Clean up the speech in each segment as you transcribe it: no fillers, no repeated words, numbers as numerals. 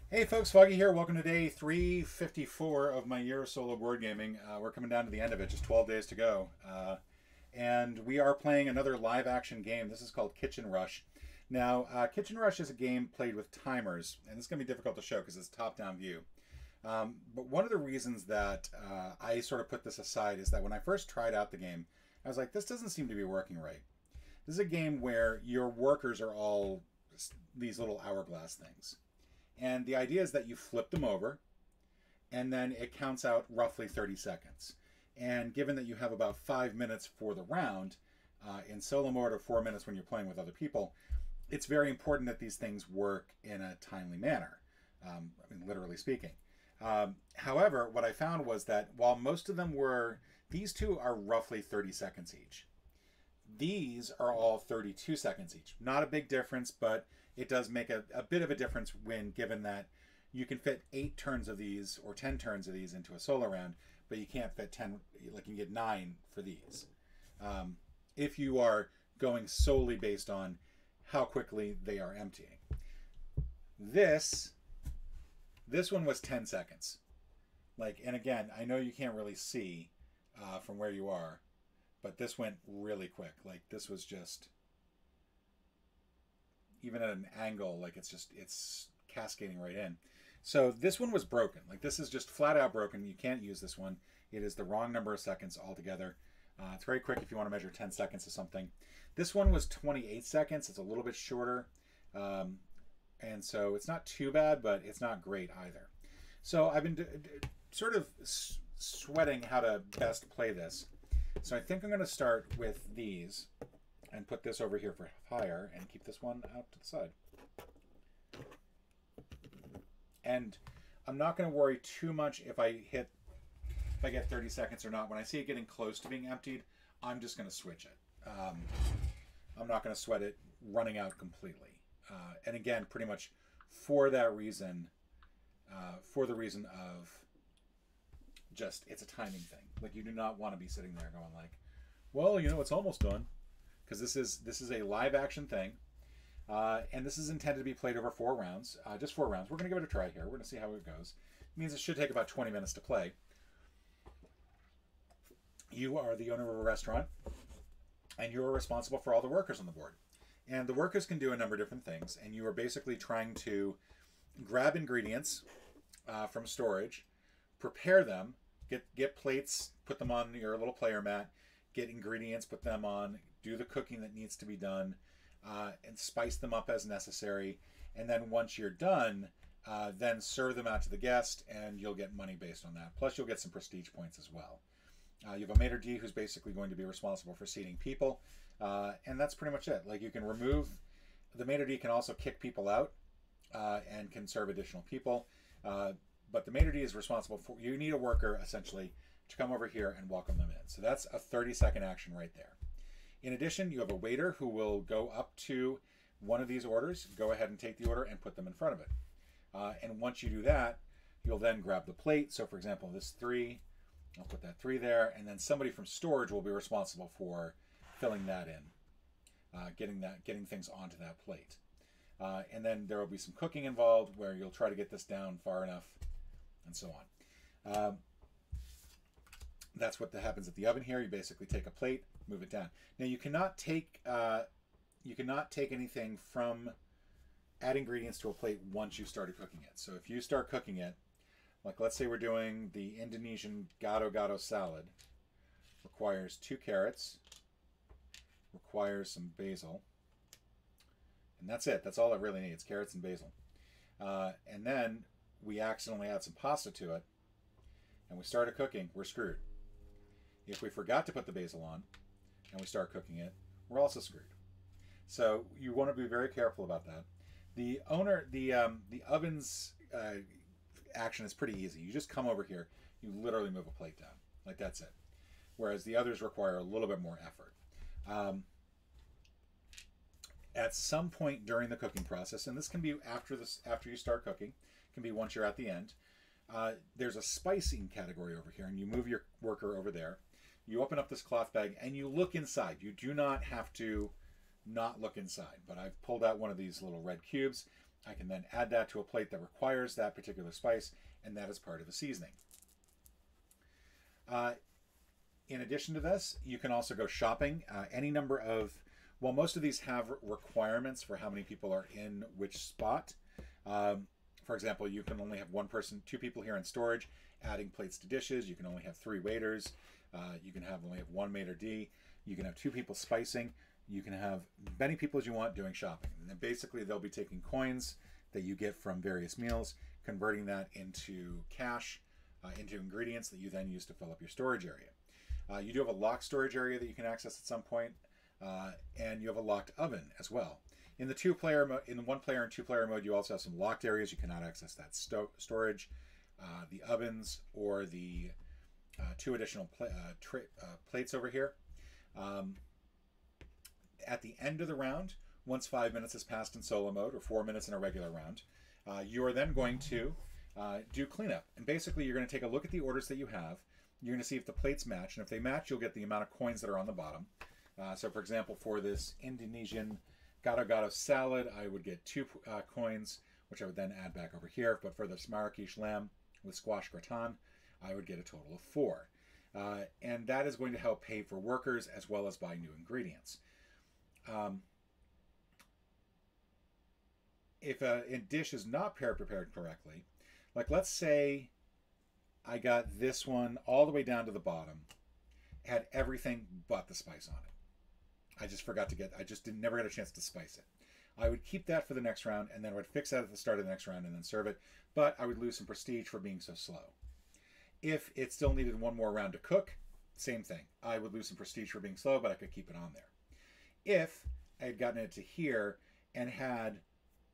Hey folks, Foggy here. Welcome to day 354 of my year of solo board gaming. We're coming down to the end of it, just 12 days to go. And we are playing another live action game. This is called Kitchen Rush. Now, Kitchen Rush is a game played with timers, and it's going to be difficult to show because it's top down view. But one of the reasons that I sort of put this aside is that when I first tried out the game, I was like, this doesn't seem to be working right. This is a game where your workers are all these little hourglass things. And the idea is that you flip them over and then it counts out roughly 30 seconds. And given that you have about 5 minutes for the round, in solo mode or 4 minutes when you're playing with other people, it's very important that these things work in a timely manner. Literally speaking. However, what I found was that while most of them were, these two are roughly 30 seconds each. These are all 32 seconds each. Not a big difference, but it does make a bit of a difference when given that you can fit 8 turns of these or 10 turns of these into a solo round, but you can't fit 10, like you get 9 for these. If you are going solely based on how quickly they are emptying. This one was 10 seconds. And again, I know you can't really see from where you are, but this went really quick. This was just, even at an angle, it's cascading right in. So this one was broken. This is just flat out broken. You can't use this one. It is the wrong number of seconds altogether. It's very quick if you want to measure 10 seconds of something. This one was 28 seconds. It's a little bit shorter. And so it's not too bad, but it's not great either. So I've been sort of sweating how to best play this. So I think I'm going to start with these and put this over here for fire and keep this one out to the side. And I'm not going to worry too much if I get 30 seconds or not. When I see it getting close to being emptied, I'm just going to switch it. I'm not going to sweat it running out completely. And again, pretty much for that reason, for the reason of just it's a timing thing. You do not want to be sitting there going well, it's almost done, because this is a live action thing, and this is intended to be played over 4 rounds, just 4 rounds. We're going to give it a try here. We're going to see how it goes. It means it should take about 20 minutes to play. You are the owner of a restaurant, and you are responsible for all the workers on the board. And the workers can do a number of different things, and you are basically trying to grab ingredients from storage, prepare them, get plates, put them on your little player mat, get ingredients, put them on, do the cooking that needs to be done, and spice them up as necessary. And then once you're done, then serve them out to the guest, and you'll get money based on that. Plus, you'll get some prestige points as well. You have a maitre d' who's basically going to be responsible for seating people, and that's pretty much it. You can remove, the maitre d' can also kick people out and can serve additional people. But the maitre d' is responsible for, you need a worker essentially to come over here and welcome them in. So that's a 30-second action right there. In addition, you have a waiter who will go up to one of these orders, go ahead and take the order and put them in front of it. And once you do that, you'll then grab the plate. So for example, this 3, I'll put that 3 there, and then somebody from storage will be responsible for filling that in, getting things onto that plate. And then there will be some cooking involved where you'll try to get this down far enough, and so on. That's what happens at the oven here. You basically take a plate, move it down. Now you cannot take anything from add ingredients to a plate once you started cooking it. So if you start cooking it, let's say we're doing the Indonesian gado-gado salad, requires 2 carrots, requires some basil, and that's it. That's all it really needs, carrots and basil. And then we accidentally add some pasta to it, and we started cooking, we're screwed. If we forgot to put the basil on, and we start cooking it, we're also screwed. So you want to be very careful about that. The oven's action is pretty easy. You just come over here, you literally move a plate down, that's it. Whereas the others require a little bit more effort. At some point during the cooking process, and this can be after you start cooking, can be once you're at the end, there's a spicing category over here, and you move your worker over there. You open up this cloth bag and you look inside. You do not have to not look inside, but I've pulled out one of these little red cubes. I can then add that to a plate that requires that particular spice, and that is part of the seasoning. In addition to this, you can also go shopping. Any number of, well, most of these have requirements for how many people are in which spot. For example, you can only have one person, 2 people here in storage, adding plates to dishes. You can only have 3 waiters. You can only have 1 maitre d'. You can have 2 people spicing. You can have many people as you want doing shopping. And then basically they'll be taking coins that you get from various meals, converting that into cash, into ingredients that you then use to fill up your storage area. You do have a locked storage area that you can access at some point, and you have a locked oven as well. In the 1-player and 2-player mode, you also have some locked areas. You cannot access that storage, the ovens, or the 2 additional plates over here. At the end of the round, once 5 minutes has passed in solo mode, or 4 minutes in a regular round, you are then going to do cleanup. And basically, you're going to take a look at the orders that you have. You're going to see if the plates match. And if they match, you'll get the amount of coins that are on the bottom. So, for example, for this Indonesian gado-gado salad, I would get 2 coins, which I would then add back over here. But for this Marrakesh lamb with squash gratin, I would get a total of 4. And that is going to help pay for workers as well as buy new ingredients. If a dish is not prepared correctly, like let's say I got this one all the way down to the bottom, had everything but the spice on it. I just forgot to never got a chance to spice it. I would keep that for the next round, and then I would fix that at the start of the next round and then serve it, but I would lose some prestige for being so slow. If it still needed 1 more round to cook, same thing. I would lose some prestige for being slow, but I could keep it on there. If I had gotten it to here and had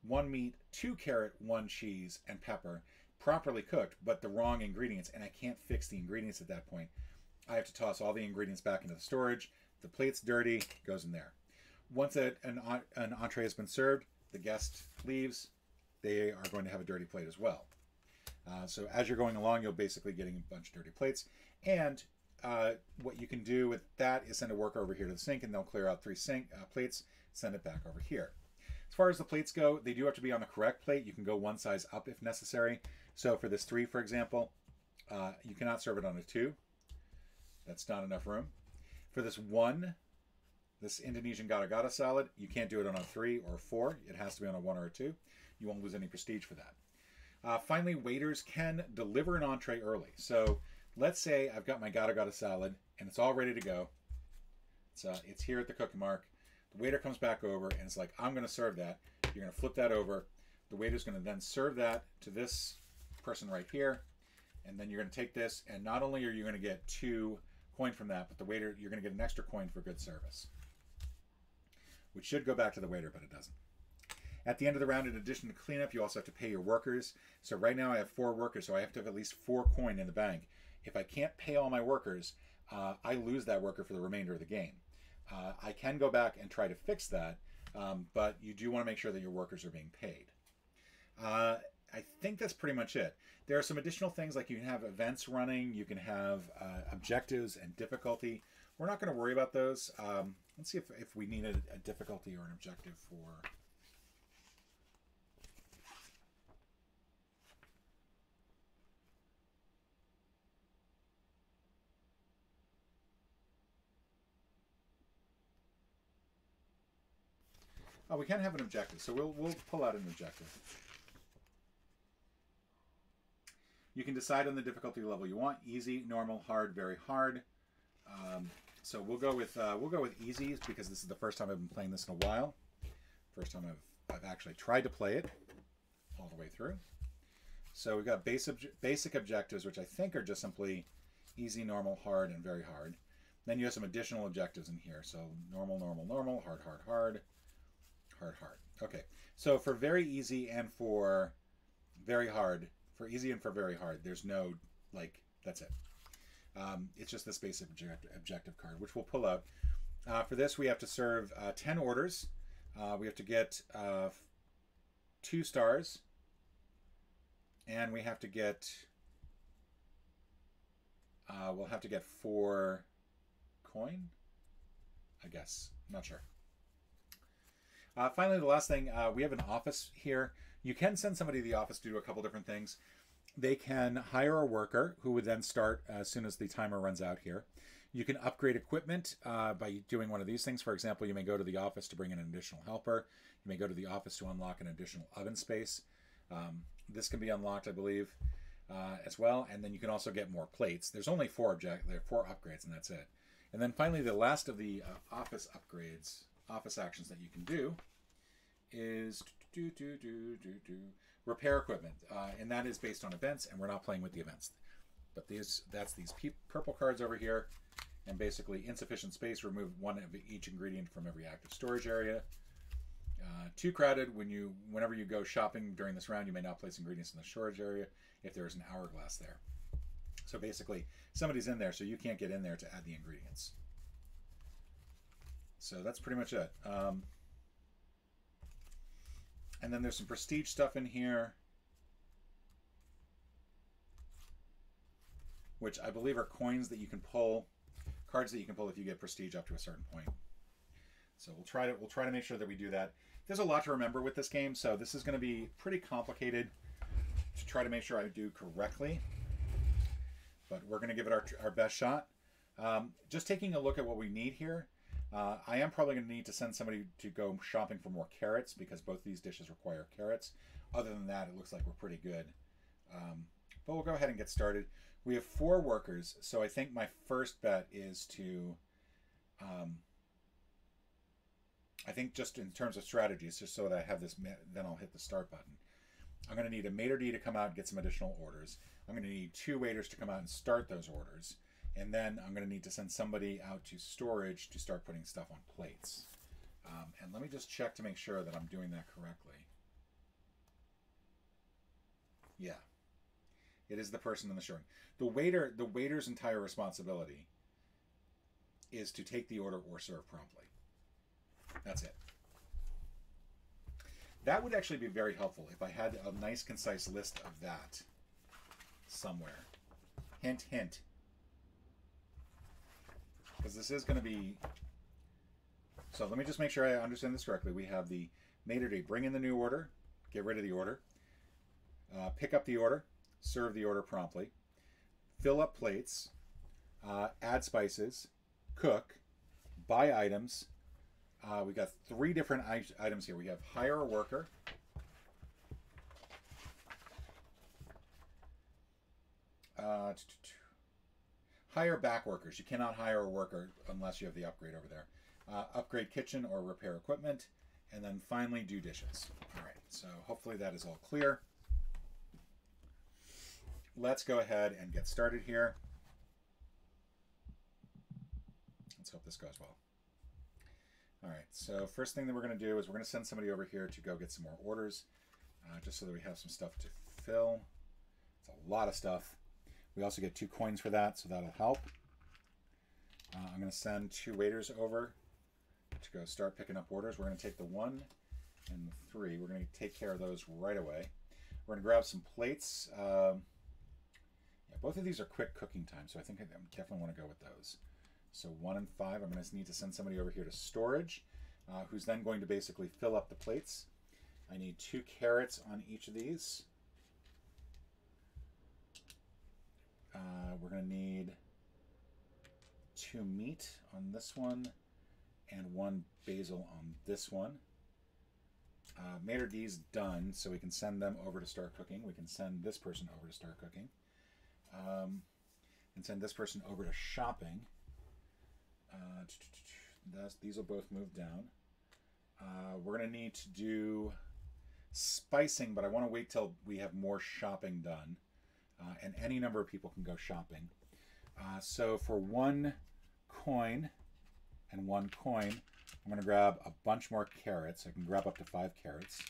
1 meat, 2 carrot, 1 cheese, and pepper properly cooked, but the wrong ingredients, and I can't fix the ingredients at that point, I have to toss all the ingredients back into the storage. The plate's dirty, goes in there. Once an entree has been served, the guest leaves, they are going to have a dirty plate as well. So as you're going along, you're basically getting a bunch of dirty plates. And what you can do with that is send a worker over here to the sink, and they'll clear out 3 plates, send it back over here. As far as the plates go, they do have to be on the correct plate. You can go 1 size up if necessary. So for this 3, for example, you cannot serve it on a 2. That's not enough room. For this 1, this Indonesian gado-gado salad, you can't do it on a 3 or 4. It has to be on a 1 or a 2. You won't lose any prestige for that. Finally, waiters can deliver an entree early. So let's say I've got my gado-gado salad and it's all ready to go. It's here at the cookie mark. The waiter comes back over and it's like, I'm going to serve that. You're going to flip that over. The waiter's going to then serve that to this person right here. And then you're going to take this, and not only are you going to get 2 coin from that, but the waiter, you're going to get an extra coin for good service, which should go back to the waiter, but it doesn't. At the end of the round, in addition to cleanup, you also have to pay your workers. So right now I have 4 workers, so I have to have at least 4 coin in the bank. If I can't pay all my workers, I lose that worker for the remainder of the game. I can go back and try to fix that, but you do want to make sure that your workers are being paid. I think that's pretty much it. There are some additional things, like you can have events running, you can have objectives and difficulty. We're not going to worry about those. Let's see if we need a difficulty or an objective for... Oh, we can have an objective, so we'll pull out an objective. You can decide on the difficulty level you want: easy, normal, hard, very hard. So we'll go with easy, because this is the first time I've been playing this in a while. First time I've actually tried to play it all the way through. So we've got basic objectives, which I think are just simply easy, normal, hard, and very hard. Then you have some additional objectives in here. So normal, normal, normal, hard, hard, hard, hard, hard. Okay, so for very easy and for very hard, for easy and for very hard, there's no, like, that's it. It's just this basic objective card, which we'll pull out. For this, we have to serve 10 orders. We have to get 2 stars. And we have to get, we'll have to get 4 coin, I guess. I'm not sure. Finally, the last thing, we have an office here. You can send somebody to the office to do a couple different things. They can hire a worker who would then start as soon as the timer runs out here. You can upgrade equipment by doing one of these things. For example, you may go to the office to bring in an additional helper. You may go to the office to unlock an additional oven space. This can be unlocked, I believe, as well. And then you can also get more plates. There's only four upgrades, and that's it. And then finally, the last of the office upgrades, office actions that you can do is repair equipment. And that is based on events, and we're not playing with the events. But that's these purple cards over here. And basically, insufficient space, remove one of each ingredient from every active storage area. Too crowded, whenever you go shopping during this round, you may not place ingredients in the storage area if there is an hourglass there. So basically, somebody's in there, so you can't get in there to add the ingredients. So that's pretty much it. And then there's some prestige stuff in here, which I believe are coins that you can pull, cards that you can pull if you get prestige up to a certain point. So we'll try to make sure that we do that. There's a lot to remember with this game, so this is going to be pretty complicated to try to make sure I do correctly. But we're going to give it our best shot. Just taking a look at what we need here, I am probably going to need to send somebody to go shopping for more carrots because both these dishes require carrots. Other than that, it looks like we're pretty good. But we'll go ahead and get started. We have 4 workers, so I think my first bet is to... I think just in terms of strategies, just so that I have this, then I'll hit the start button. I'm going to need a maitre d' to come out and get some additional orders. I'm going to need 2 waiters to come out and start those orders. And then I'm going to need to send somebody out to storage to start putting stuff on plates. And let me just check to make sure that I'm doing that correctly. Yeah. It is the person in the storing. The waiter's entire responsibility is to take the order or serve promptly. That's it. That would actually be very helpful if I had a nice, concise list of that somewhere. Hint, hint. Because this is going to be... So let me just make sure I understand this correctly. We have the maitre d', bring in the new order, get rid of the order, pick up the order, serve the order promptly, fill up plates, add spices, cook, buy items. We've got 3 different items here. We have hire a worker, hire back workers. You cannot hire a worker unless you have the upgrade over there. Upgrade kitchen or repair equipment, and then finally do dishes. All right, so hopefully that is all clear. Let's go ahead and get started here. Let's hope this goes well. All right, so first thing that we're going to do is we're going to send somebody over here to go get some more orders, just so that we have some stuff to fill. It's a lot of stuff. We also get 2 coins for that, so that'll help. I'm going to send 2 waiters over to go start picking up orders. We're going to take the 1 and the 3. We're going to take care of those right away. We're going to grab some plates. Yeah, both of these are quick cooking time, so I think I definitely want to go with those. So 1 and 5, I'm going to need to send somebody over here to storage, who's then going to basically fill up the plates. I need 2 carrots on each of these. We're going to need 2 meat on this one and 1 basil on this one. Maitre d's done, so we can send them over to start cooking. We can send this person over to start cooking. And send this person over to shopping. These will both move down. We're going to need to do spicing, but I want to wait till we have more shopping done. And any number of people can go shopping. So for 1 coin and 1 coin, I'm going to grab a bunch more carrots. I can grab up to 5 carrots.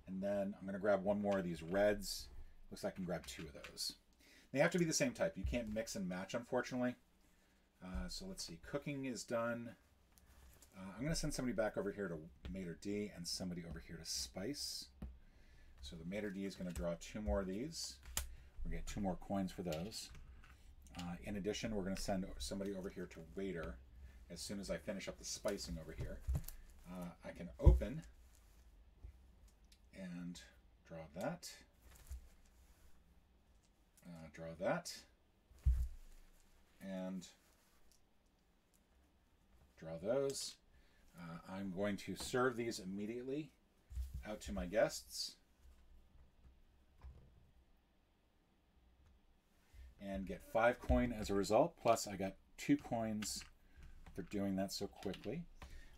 And then I'm going to grab 1 more of these reds. Looks like I can grab 2 of those. They have to be the same type. You can't mix and match, unfortunately. So let's see. Cooking is done. I'm going to send somebody back over here to maitre d' and somebody over here to spice. So the maitre d' is going to draw 2 more of these. We're going to get 2 more coins for those. In addition, we're going to send somebody over here to waiter as soon as I finish up the spicing over here. I can open Draw that. Draw that. And draw those. I'm going to serve these immediately out to my guests. And get 5 coin as a result. Plus I got 2 coins for doing that so quickly.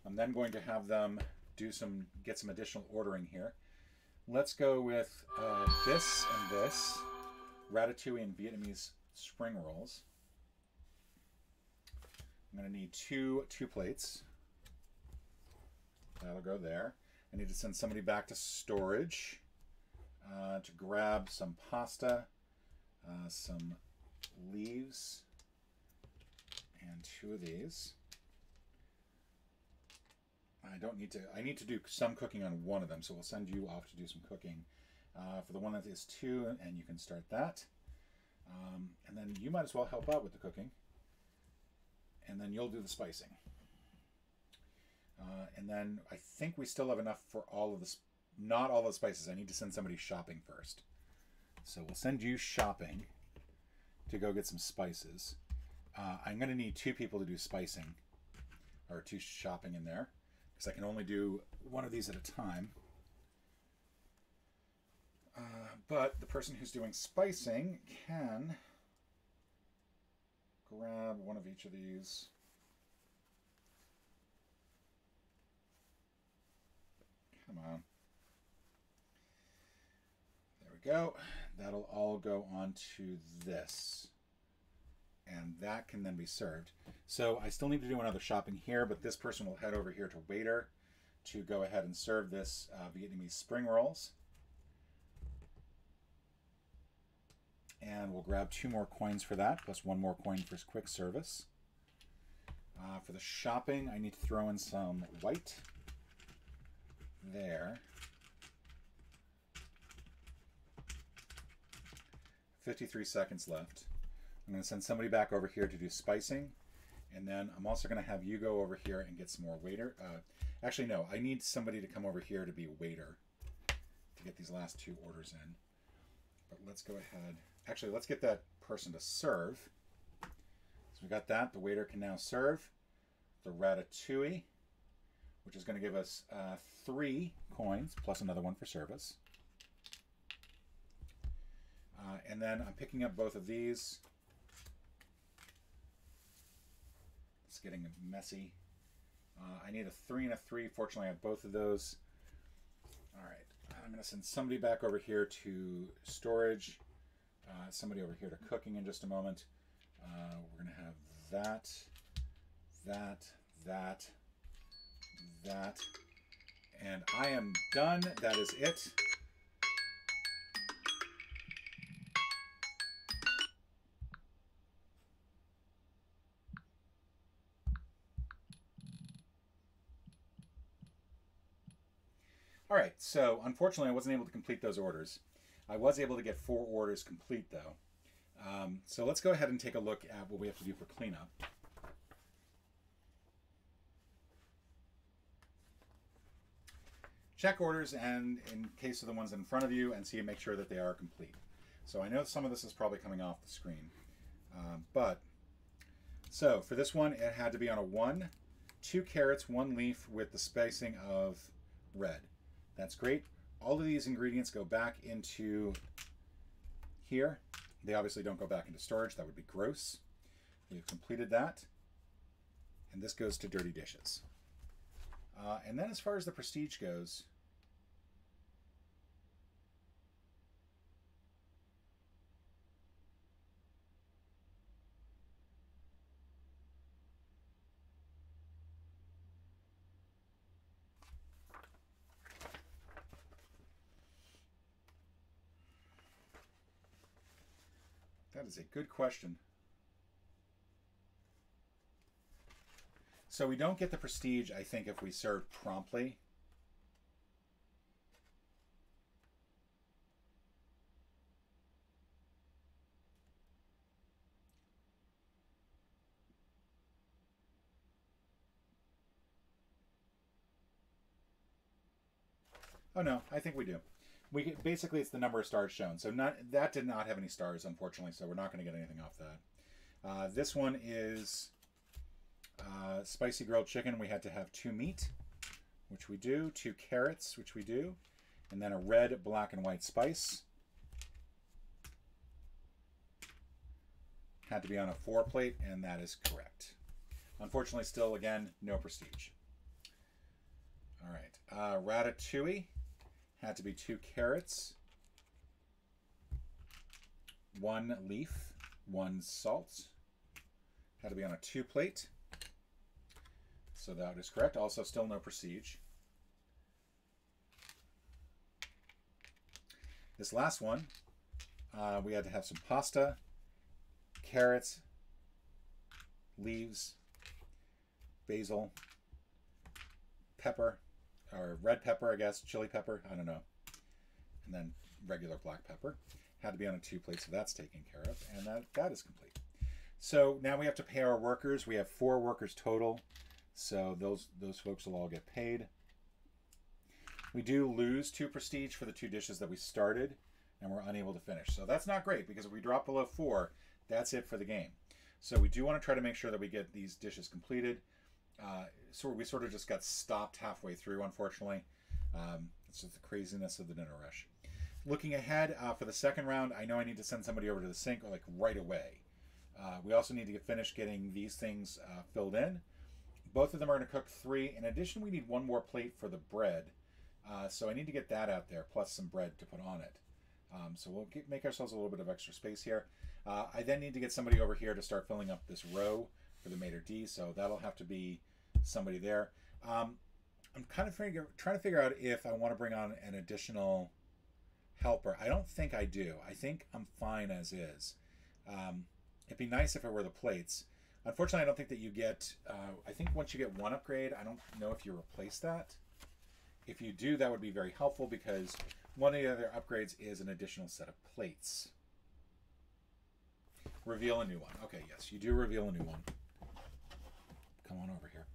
I'm then going to have them get some additional ordering here. Let's go with this and this. Ratatouille and Vietnamese spring rolls. I'm going to need two plates. That'll go there. I need to send somebody back to storage to grab some pasta, some leaves, and 2 of these. I need to do some cooking on one of them, so we'll send you off to do some cooking for the one that is 2, and you can start that. And then you might as well help out with the cooking, and then you'll do the spicing. And then I think we still have enough for all of the, not all the spices. I need to send somebody shopping first. So we'll send you shopping to go get some spices. I'm going to need 2 people to do spicing, or 2 shopping in there, because I can only do one of these at a time. But the person who's doing spicing can grab one of each of these. Come on. There we go. That'll all go onto this. And that can then be served. So I still need to do another shopping here, but this person will head over here to waiter to go ahead and serve this Vietnamese spring rolls. And we'll grab 2 more coins for that, plus 1 more coin for quick service. For the shopping, I need to throw in some white. There. 53 seconds left. I'm going to send somebody back over here to do spicing, and then I'm also going to have you go over here and get some more waiter. Actually, no, I need somebody to come over here to be a waiter to get these last 2 orders in. But let's go ahead. Actually, let's get that person to serve. So we got that. The waiter can now serve the ratatouille, which is going to give us 3 coins plus another 1 for service. And then I'm picking up both of these. It's getting messy. I need a 3 and a 3. Fortunately, I have both of those. All right. I'm going to send somebody back over here to storage. Somebody over here to cooking in just a moment. We're going to have that, that, and I am done. That is it. All right, so unfortunately I wasn't able to complete those orders. I was able to get 4 orders complete though. So let's go ahead and take a look at what we have to do for cleanup. Check orders and in case of the ones in front of you and see and make sure that they are complete. So I know some of this is probably coming off the screen. So for this one, it had to be on a 1, 2 carrots, 1 leaf with the spacing of red. That's great. All of these ingredients go back into here. They obviously don't go back into storage. That would be gross. We've completed that. And this goes to dirty dishes. And then as far as the prestige goes, that is a good question. So we don't get the prestige, I think, if we serve promptly. Oh no, I think we do. basically it's the number of stars shown. So that did not have any stars, unfortunately. So we're not going to get anything off that. This one is spicy grilled chicken. We had to have 2 meat, which we do. 2 carrots, which we do, and then a red, black, and white spice. Had to be on a 4 plate, and that is correct. Unfortunately, still, again, no prestige. All right. Ratatouille had to be 2 carrots, 1 leaf, 1 salt. Had to be on a 2 plate. So that is correct. Also, still no prestige. This last one, we had to have some pasta, carrots, leaves, basil, pepper, or red pepper, I guess, chili pepper, I don't know, and then regular black pepper. Had to be on a 2 plate, so that's taken care of, and that is complete. So now we have to pay our workers. We have 4 workers total, so those folks will all get paid. We do lose 2 prestige for the 2 dishes that we started, and we're unable to finish. So that's not great, because if we drop below 4, that's it for the game. So we do want to try to make sure that we get these dishes completed. So we sort of just got stopped halfway through, unfortunately. It's just the craziness of the dinner rush. Looking ahead for the second round, I know I need to send somebody over to the sink like right away. We also need to get finished getting these things filled in. Both of them are going to cook 3. In addition, we need 1 more plate for the bread. So I need to get that out there, plus some bread to put on it. So we'll make ourselves a little bit of extra space here. I then need to get somebody over here to start filling up this row for the maitre d', so that'll have to be somebody there. I'm kind of trying to figure out if I want to bring on an additional helper. I don't think I do. I think I'm fine as is. It'd be nice if it were the plates. Unfortunately, I don't think that you get, I think once you get 1 upgrade, I don't know if you replace that. If you do, that would be very helpful, because one of the other upgrades is an additional set of plates. Reveal a new one. Okay, yes, you do reveal a new one. Come on over here.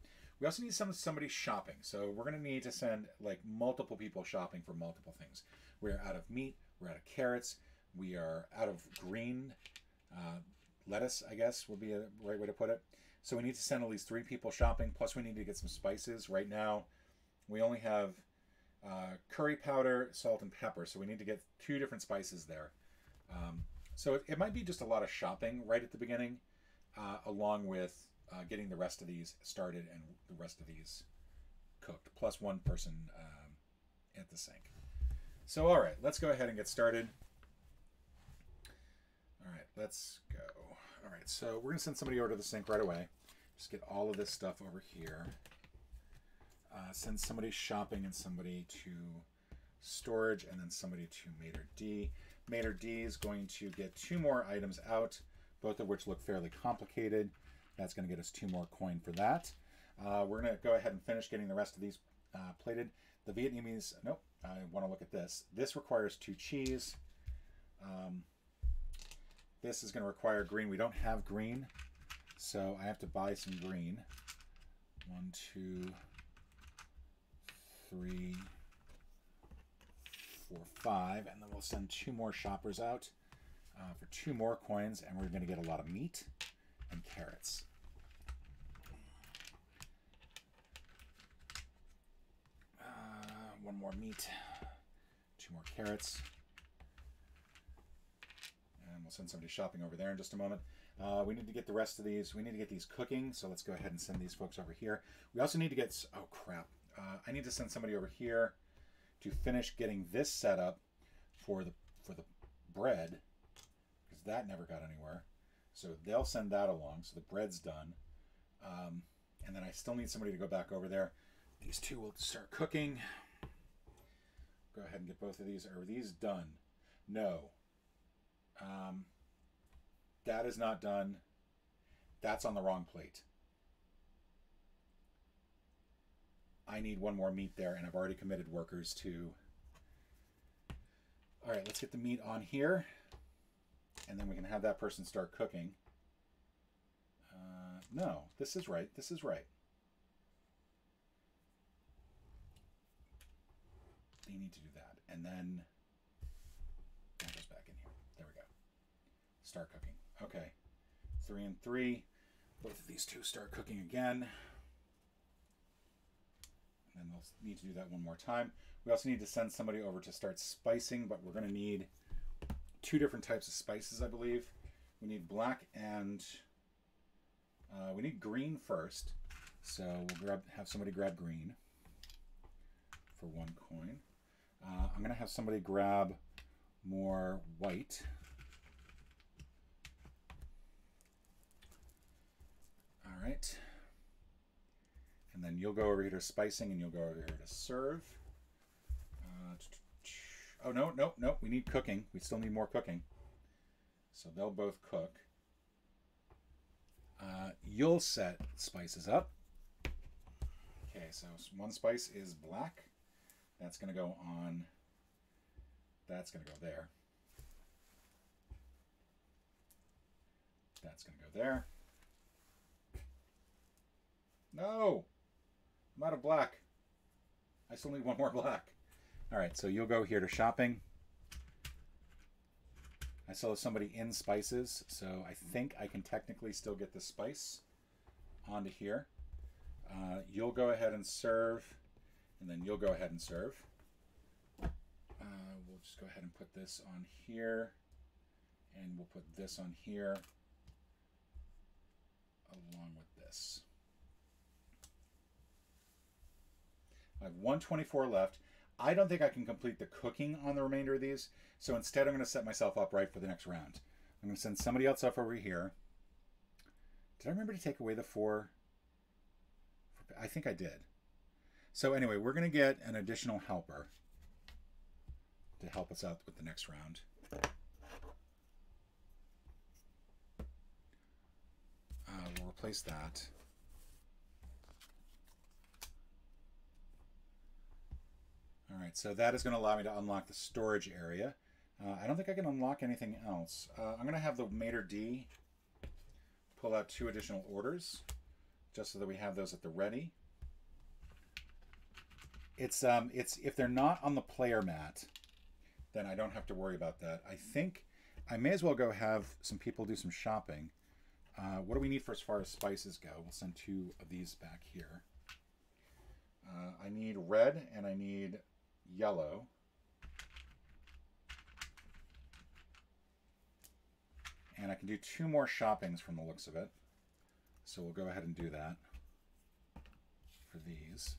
We also need somebody shopping. So we're going to need to send like multiple people shopping for multiple things. We're out of meat. We're out of carrots. We are out of green lettuce, I guess would be a right way to put it. So we need to send at least 3 people shopping. Plus we need to get some spices. Right now we only have curry powder, salt, and pepper. So we need to get 2 different spices there. So it might be just a lot of shopping right at the beginning, along with getting the rest of these started and the rest of these cooked, plus 1 person at the sink. So, all right, let's go ahead and get started. All right, let's go. All right, so we're going to send somebody over to the sink right away. Just get all of this stuff over here. Send somebody shopping and somebody to storage, and then somebody to maitre d'. Maitre d' is going to get 2 more items out, both of which look fairly complicated. That's going to get us 2 more coin for that. We're going to go ahead and finish getting the rest of these plated. The Vietnamese, nope, I want to look at this. This requires 2 cheese. This is going to require green. We don't have green, so I have to buy some green. 1, 2, 3, 4, 5, and then we'll send 2 more shoppers out for 2 more coins, and we're going to get a lot of meat and carrots. One more meat, 2 more carrots, and we'll send somebody shopping over there in just a moment. We need to get the rest of these. We need to get these cooking, so let's go ahead and send these folks over here. We also need to get, oh crap, I need to send somebody over here to finish getting this set up for the bread, because that never got anywhere. So they'll send that along, so the bread's done. And then I still need somebody to go back over there. These 2 will start cooking. Go ahead and get both of these. Are these done? No. That is not done. That's on the wrong plate. I need 1 more meat there, and I've already committed workers to... All right, let's get the meat on here, and then we can have that person start cooking. No, this is right. This is right. You need to do that. And then back in here. There we go. Start cooking. Okay. 3 and 3. Both of these two start cooking again. And then we'll need to do that one more time. We also need to send somebody over to start spicing, but we're going to need 2 different types of spices, I believe. We need black and we need green first. So we'll have somebody grab green for 1 coin. I'm going to have somebody grab more white. All right. And then you'll go over here to spicing, and you'll go over here to serve. Oh, no. We need cooking. We still need more cooking. So they'll both cook. You'll set spices up. Okay, so 1 spice is black. That's going to go on. That's going to go there. That's going to go there. No! I'm out of black. I still need 1 more black. All right, so you'll go here to shopping. I still have somebody in spices, so I think I can technically still get the spice onto here. You'll go ahead and serve, and then you'll go ahead and serve. We'll just go ahead and put this on here, and we'll put this on here along with this. I have 124 left. I don't think I can complete the cooking on the remainder of these, so instead I'm going to set myself up right for the next round. I'm going to send somebody else up over here. Did I remember to take away the 4? I think I did. So anyway, we're going to get an additional helper to help us out with the next round. We'll replace that. All right, so that is going to allow me to unlock the storage area. I don't think I can unlock anything else. I'm going to have the Mater D pull out 2 additional orders, just so that we have those at the ready. It's if they're not on the player mat, then I don't have to worry about that. I think I may as well go have some people do some shopping. What do we need for as far as spices go? We'll send 2 of these back here. I need red and I need yellow. And I can do 2 more shoppings from the looks of it. So we'll go ahead and do that for these.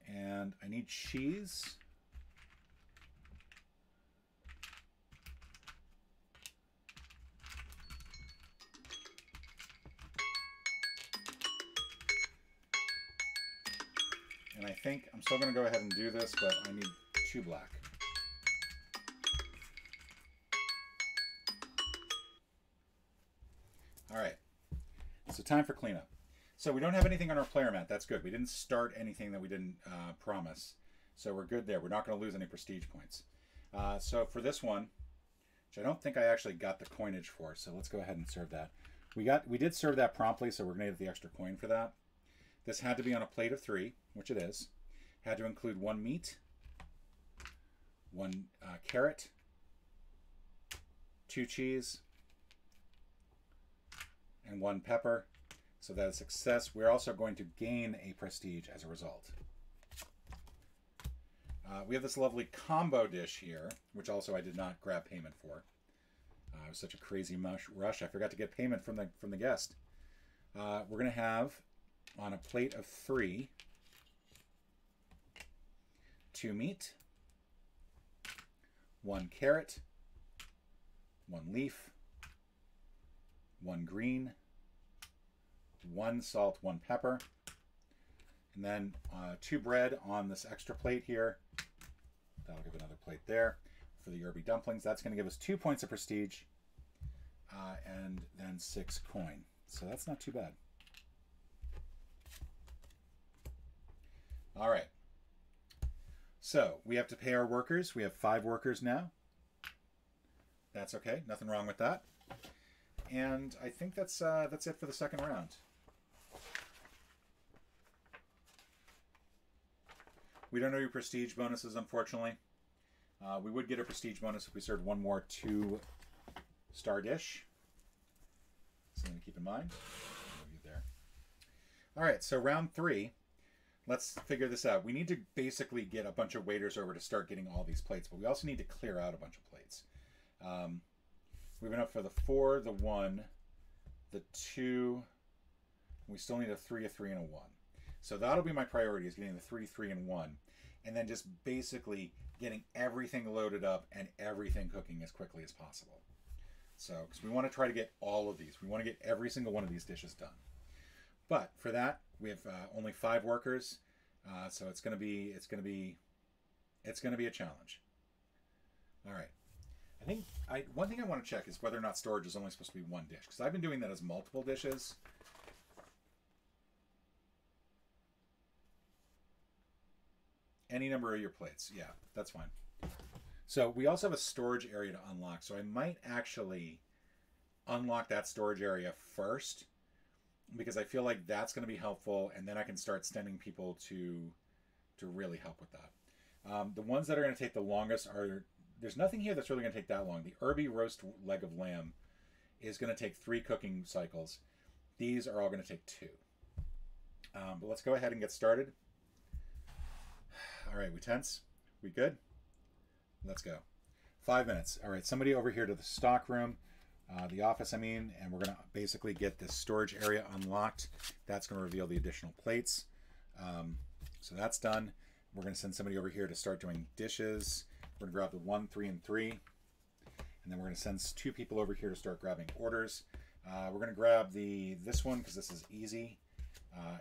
And I need cheese. And I think I'm still going to go ahead and do this, but I need 2 black. All right, so time for cleanup. So we don't have anything on our player mat. That's good. We didn't start anything that we didn't promise. So we're good there. We're not going to lose any prestige points. So for this one, which I don't think I actually got the coinage for, so let's go ahead and serve that. We did serve that promptly, so we're going to get the extra coin for that. This had to be on a plate of 3, which it is. Had to include 1 meat, 1 carrot, 2 cheese, and 1 pepper. So that is a success. We're also going to gain a prestige as a result. We have this lovely combo dish here, which also I did not grab payment for. It was such a crazy rush. I forgot to get payment from the guest. We're going to have on a plate of 3, 2 meat, 1 carrot, 1 leaf, 1 green, 1 salt, 1 pepper, and then 2 bread on this extra plate here. That'll give another plate there for the yerby dumplings. That's going to give us 2 points of prestige and then 6 coin. So that's not too bad. All right. So we have to pay our workers. We have 5 workers now. That's okay. Nothing wrong with that. And I think that's it for the second round. We don't know your prestige bonuses, unfortunately. We would get a prestige bonus if we served one more 2-star dish. Something to keep in mind. There. All right, so round 3. Let's figure this out. We need to basically get a bunch of waiters over to start getting all these plates, but we also need to clear out a bunch of plates. We've been up for the 4, the 1, the 2. We still need a 3, a 3, and a 1. So that'll be my priority, is getting the 3, 3, and 1. And then just basically getting everything loaded up and everything cooking as quickly as possible. So, because we want to try to get all of these. We want to get every single one of these dishes done. But for that, we have only 5 workers. So it's going to be a challenge. All right. I think one thing I want to check is whether or not storage is only supposed to be 1 dish, because I've been doing that as multiple dishes. Any number of your plates. Yeah, that's fine. So we also have a storage area to unlock. So I might actually unlock that storage area first, because I feel like that's going to be helpful, and then I can start sending people to really help with that. The ones that are going to take the longest are, there's nothing here that's really going to take that long. The Irby roast leg of lamb is going to take 3 cooking cycles. These are all going to take 2. But let's go ahead and get started. All right, we tense? We good? Let's go. 5 minutes. All right, somebody over here to the stock room, the office, I mean, and we're going to basically get this storage area unlocked. That's going to reveal the additional plates. So that's done. We're going to send somebody over here to start doing dishes. We're going to grab the 1, 3, and 3. And then we're going to send 2 people over here to start grabbing orders. We're going to grab this one because this is easy.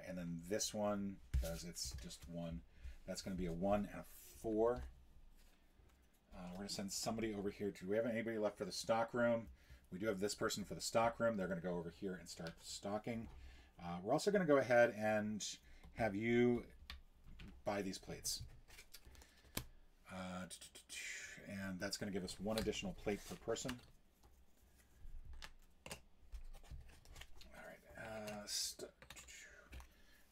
And then this one because it's just 1. That's going to be a 1 and a 4. We're going to send somebody over here. Do we have anybody left for the stock room? We do have this person for the stock room. They're going to go over here and start stocking. We're also going to go ahead and have you buy these plates. And that's going to give us 1 additional plate per person. All right.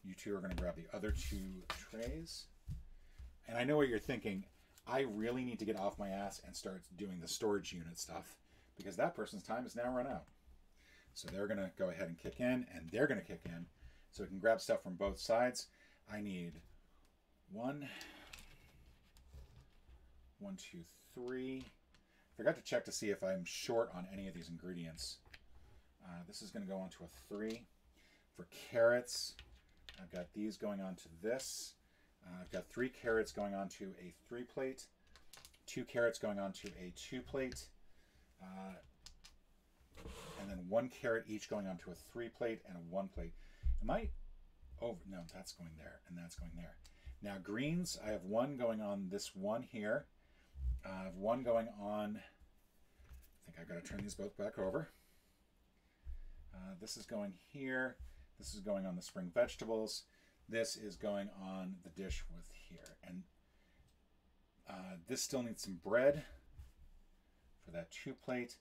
You 2 are going to grab the other 2 trays. And I know what you're thinking. I really need to get off my ass and start doing the storage unit stuff, because that person's time is now run out. So they're going to go ahead and kick in, and they're going to kick in. So we can grab stuff from both sides. I need 1, 1, 2, 3. Forgot to check to see if I'm short on any of these ingredients. This is going to go on to a 3. For carrots, I've got these going on to this. I've got 3 carrots going on to a 3 plate, 2 carrots going on to a 2 plate, and then 1 carrot each going on to a 3 plate and a 1 plate. Am I over? No, that's going there and that's going there. Now greens, I have 1 going on this one here. I have 1 going on, I think I've got to turn these both back over. This is going here. This is going on the spring vegetables. This is going on the dish with here. And this still needs some bread for that 2 plate.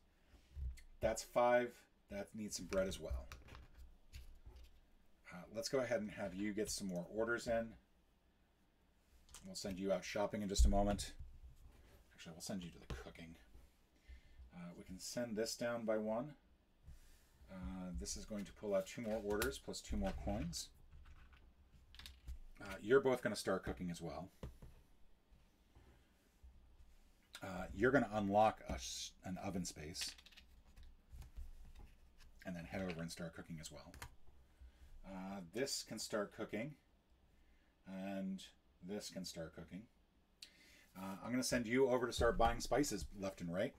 That's 5. That needs some bread as well. Let's go ahead and have you get some more orders in. We'll send you out shopping in just a moment. Actually, we'll send you to the cooking. We can send this down by 1. This is going to pull out 2 more orders plus 2 more coins. You're both going to start cooking as well. You're going to unlock an oven space and then head over and start cooking as well. This can start cooking, and this can start cooking. I'm going to send you over to start buying spices left and right.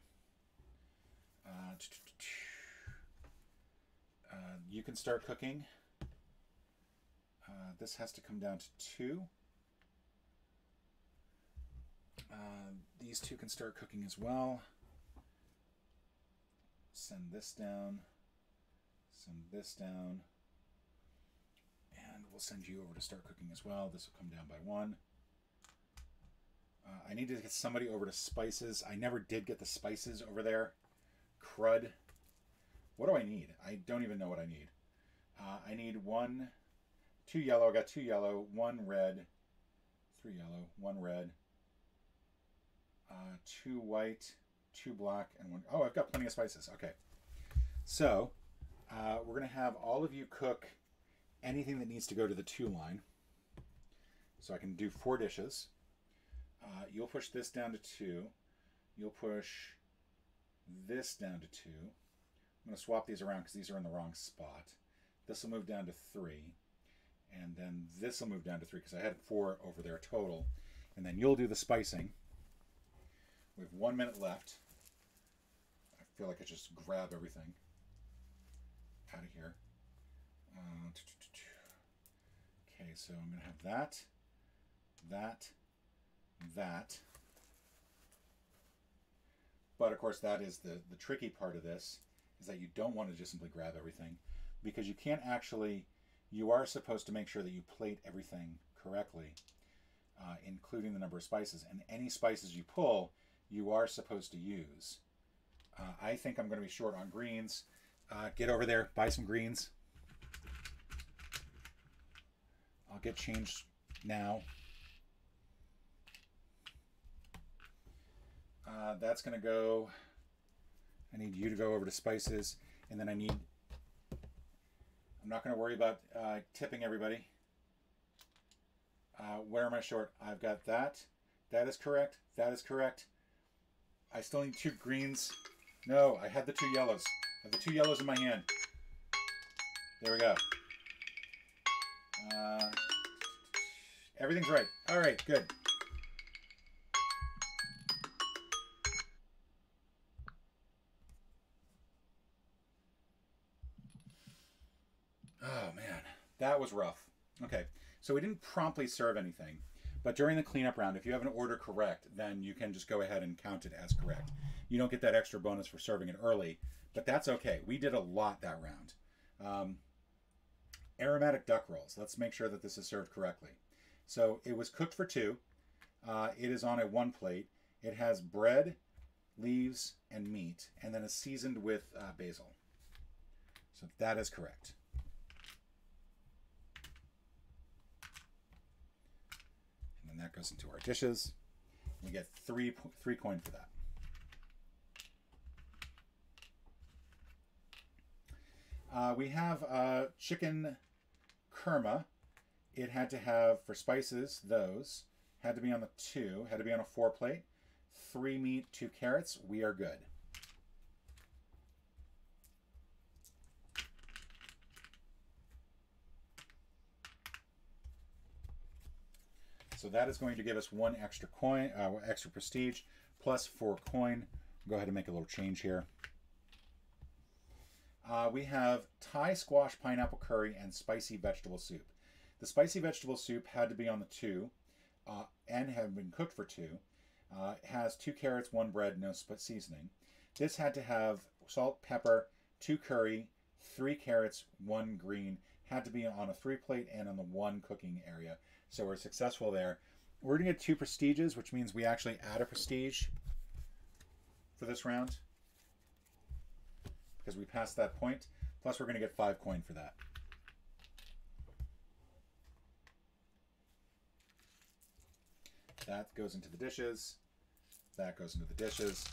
You can start cooking. This has to come down to 2. These 2 can start cooking as well. Send this down. Send this down. And we'll send you over to start cooking as well. This will come down by 1. I need to get somebody over to spices. I never did get the spices over there. Crud. What do I need? I don't even know what I need. I need 2 yellow. I got 2 yellow, 1 red, 3 yellow, 1 red, 2 white, 2 black, and 1. Oh, I've got plenty of spices. Okay. So we're going to have all of you cook anything that needs to go to the 2 line. So I can do 4 dishes. You'll push this down to 2. You'll push this down to 2. I'm going to swap these around because these are in the wrong spot. This will move down to 3. And then this will move down to 3 because I had 4 over there total. And then you'll do the spicing. We have 1 minute left. I feel like I just grab everything out of here. Okay, so I'm going to have that, that. But of course that is the tricky part of this, is that you don't want to just simply grab everything, because you can't actually, you are supposed to make sure that you plate everything correctly, including the number of spices. And any spices you pull, you are supposed to use. I think I'm going to be short on greens. Get over there, buy some greens. I'll get changed now. That's going to go, I need you to go over to spices, and then I'm not going to worry about tipping everybody. Where am I short? I've got that. That is correct. That is correct. I still need 2 greens. No, I had the 2 yellows. I have the 2 yellows in my hand. There we go. Everything's right. All right, good. Oh, man. That was rough. Okay, so we didn't promptly serve anything. But during the cleanup round, if you have an order correct, then you can just go ahead and count it as correct. You don't get that extra bonus for serving it early, but that's okay. We did a lot that round. Aromatic duck rolls. Let's make sure that this is served correctly. So it was cooked for 2. It is on a 1 plate. It has bread, leaves, and meat, and then is seasoned with basil. So that is correct. And then that goes into our dishes. We get 3 coin for that. We have chicken kurma. It had to have, for spices, those. Had to be on the 2. Had to be on a 4 plate. 3 meat, 2 carrots. We are good. So that is going to give us 1 extra coin, extra prestige, plus 4 coin. Go ahead and make a little change here. We have Thai squash pineapple curry and spicy vegetable soup. The spicy vegetable soup had to be on the 2 and had been cooked for 2. It has 2 carrots, 1 bread, no seasoning. This had to have salt, pepper, 2 curry, 3 carrots, 1 green. Had to be on a 3 plate and on the 1 cooking area. So we're successful there. We're going to get 2 prestiges, which means we actually add a prestige for this round, because we passed that point. Plus we're going to get 5 coin for that. That goes into the dishes. That goes into the dishes.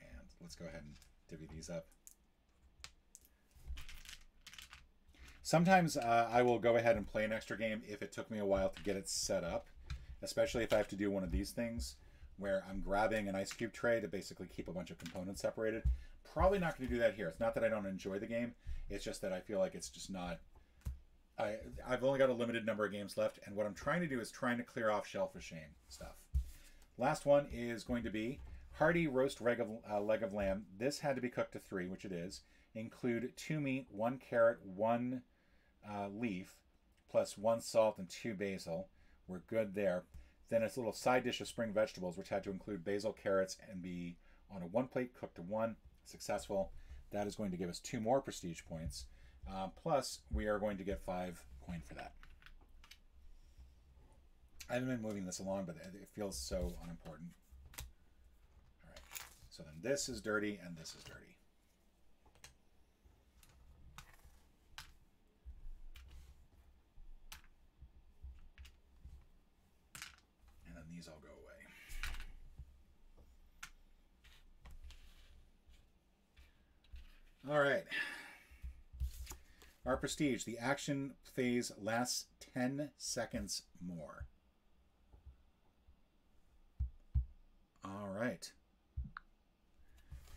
And let's go ahead and divvy these up. Sometimes I will go ahead and play an extra game if it took me a while to get it set up, especially if I have to do one of these things where I'm grabbing an ice cube tray to basically keep a bunch of components separated. Probably not going to do that here. It's not that I don't enjoy the game. It's just that I feel like it's just not... I've only got a limited number of games left, and what I'm trying to do is trying to clear off Shelf of Shame stuff. Last one is going to be hearty roast leg of lamb. This had to be cooked to 3, which it is. Include 2 meat, 1 carrot, 1 leaf, plus 1 salt and 2 basil. We're good there. Then it's a little side dish of spring vegetables, which had to include basil, carrots, and be on a 1 plate, cooked to 1. Successful. That is going to give us 2 more prestige points. Plus, we are going to get 5 coin for that. I haven't been moving this along, but it feels so unimportant. All right. So then this is dirty, and this is dirty. And then these all go away. All right. Our prestige. The action phase lasts 10 seconds more. All right.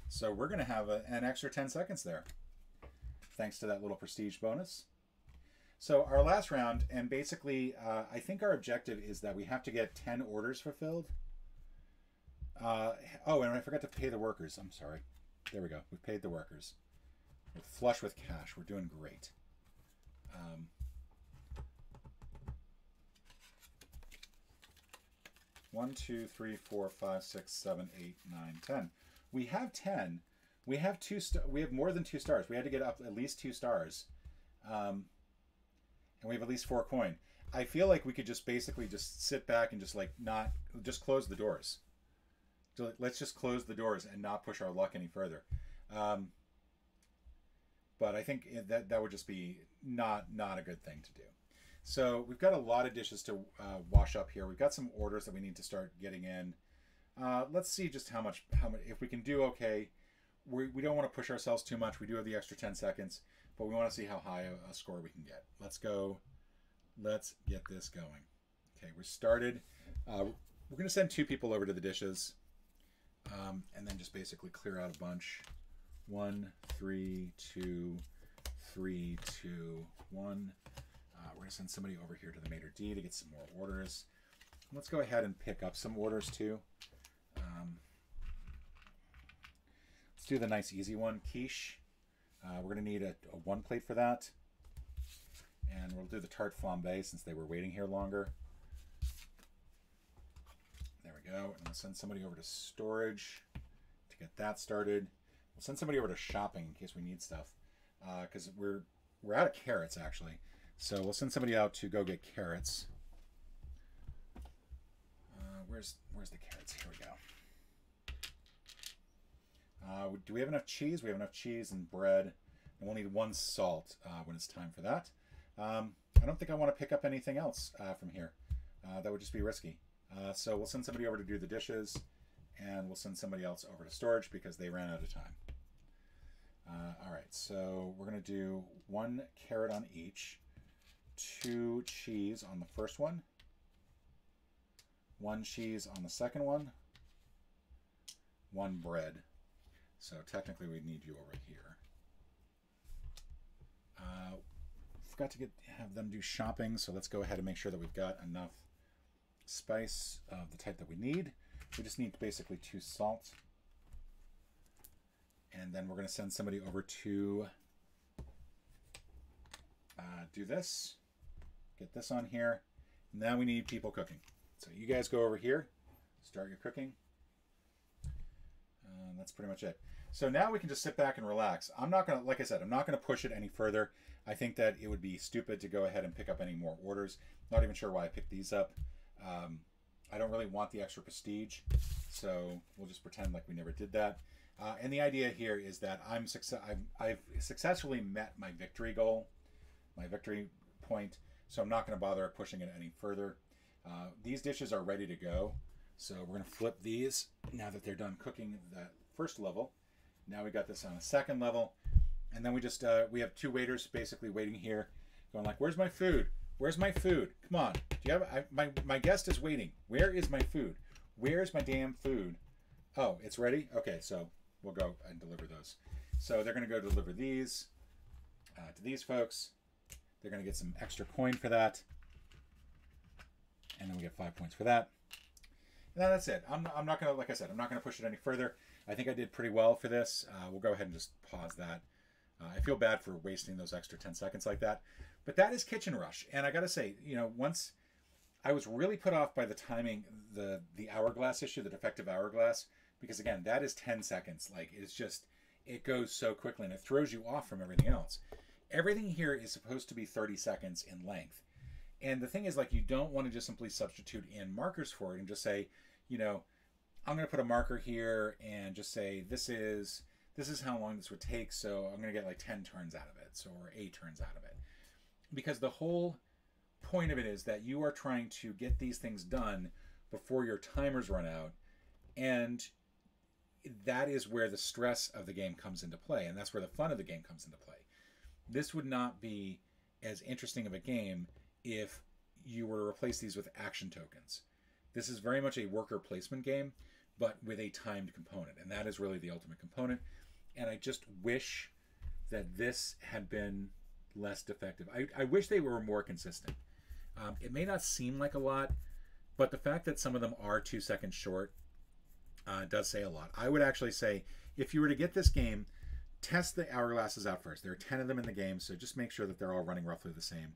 So we're going to have an extra 10 seconds there, thanks to that little prestige bonus. So our last round, and basically, I think our objective is that we have to get 10 orders fulfilled. Oh, and I forgot to pay the workers. I'm sorry. There we go. We've paid the workers. We're flush with cash. We're doing great. 1, 2, 3, 4, 5, 6, 7, 8, 9, 10. We have 10. We have we have more than 2 stars. We had to get up at least 2 stars. And we have at least 4 coin. I feel like we could just basically just sit back and just like not just close the doors. So let's just close the doors and not push our luck any further. But I think that would just be not a good thing to do. So we've got a lot of dishes to wash up here. We've got some orders that we need to start getting in. Let's see just how much, if we can do okay. We don't want to push ourselves too much. We do have the extra 10 seconds, but we want to see how high a score we can get. Let's go. Let's get this going. Okay, we're started. We're going to send 2 people over to the dishes, and then just basically clear out a bunch. 1, 3, 2, 3, 2, 1. We're going to send somebody over here to the maitre d' to get some more orders. Let's go ahead and pick up some orders too. Let's do the nice easy one, quiche. We're going to need a 1 plate for that. And we'll do the tart flambe since they were waiting here longer. There we go. And we'll send somebody over to storage to get that started. We'll send somebody over to shopping in case we need stuff. Because we're out of carrots, actually. So we'll send somebody out to go get carrots. Where's the carrots? Here we go. Do we have enough cheese? We have enough cheese and bread. And we'll need 1 salt when it's time for that. I don't think I want to pick up anything else from here. That would just be risky. So we'll send somebody over to do the dishes, and we'll send somebody else over to storage because they ran out of time. All right, so we're going to do 1 carrot on each, 2 cheese on the first one, 1 cheese on the second one, 1 bread. So technically we need you over here. Forgot to have them do shopping, so let's go ahead and make sure that we've got enough spice of the type that we need. We just need basically 2 salt. And then we're going to send somebody over to do this. Get this on here. Now we need people cooking. So you guys go over here, start your cooking. That's pretty much it. So now we can just sit back and relax. I'm not going to, like I said, I'm not going to push it any further. I think that it would be stupid to go ahead and pick up any more orders. Not even sure why I picked these up. I don't really want the extra prestige, so we'll just pretend like we never did that. And the idea here is that I've successfully met my victory goal, my victory point, so I'm not going to bother pushing it any further. These dishes are ready to go, so we're going to flip these now that they're done cooking that first level. Now we got this on a second level, and then we just we have 2 waiters basically waiting here, going like, "Where's my food? Where's my food? Come on, do you have my guest is waiting. Where is my food? Where's my damn food? Oh, it's ready. Okay, so we'll go and deliver those. So they're going to go deliver these to these folks. They're going to get some extra coin for that, and then we get 5 points for that. And that's it. I'm not going to, like I said, I'm not going to push it any further. I think I did pretty well for this. We'll go ahead and just pause that. I feel bad for wasting those extra 10 seconds like that. But that is Kitchen Rush. And I got to say, you know, once I was really put off by the timing, the hourglass issue, the defective hourglass, because again, that is 10 seconds. Like, it's just, it goes so quickly and it throws you off from everything else. Everything here is supposed to be 30 seconds in length. And the thing is, like, you don't want to just simply substitute in markers for it and just say, you know, I'm going to put a marker here and just say, this is how long this would take. So I'm going to get like 10 turns out of it. So, or 8 turns out of it. Because the whole point of it is that you are trying to get these things done before your timers run out. And that is where the stress of the game comes into play, and that's where the fun of the game comes into play. This would not be as interesting of a game if you were to replace these with action tokens. This is very much a worker placement game, but with a timed component, and that is really the ultimate component. And I just wish that this had been less defective. I wish they were more consistent. It may not seem like a lot, but the fact that some of them are 2 seconds short does say a lot. I would actually say, if you were to get this game, test the hourglasses out first. There are 10 of them in the game, so just make sure that they're all running roughly the same.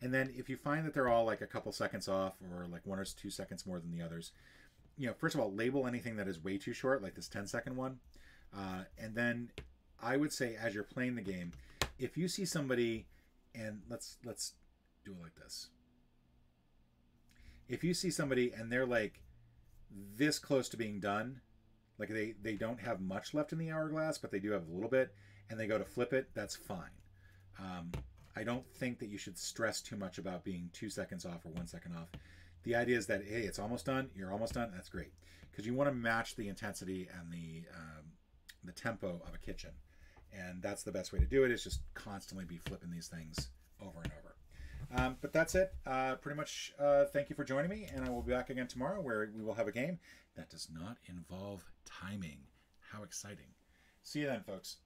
And then if you find that they're all like a couple seconds off, or like 1 or 2 seconds more than the others, first of all, label anything that is way too short, like this 10-second one. And then I would say, as you're playing the game, if you see somebody, and let's do it like this. If you see somebody and they're like this close to being done, like they don't have much left in the hourglass, but they do have a little bit, and they go to flip it, that's fine. I don't think that you should stress too much about being 2 seconds off or 1 second off. The idea is that, hey, it's almost done, you're almost done, that's great. Because you want to match the intensity and the tempo of a kitchen. And that's the best way to do it, is just constantly be flipping these things over and over. But that's it. Pretty much thank you for joining me, and I will be back again tomorrow, where we will have a game that does not involve timing. How exciting. See you then, folks.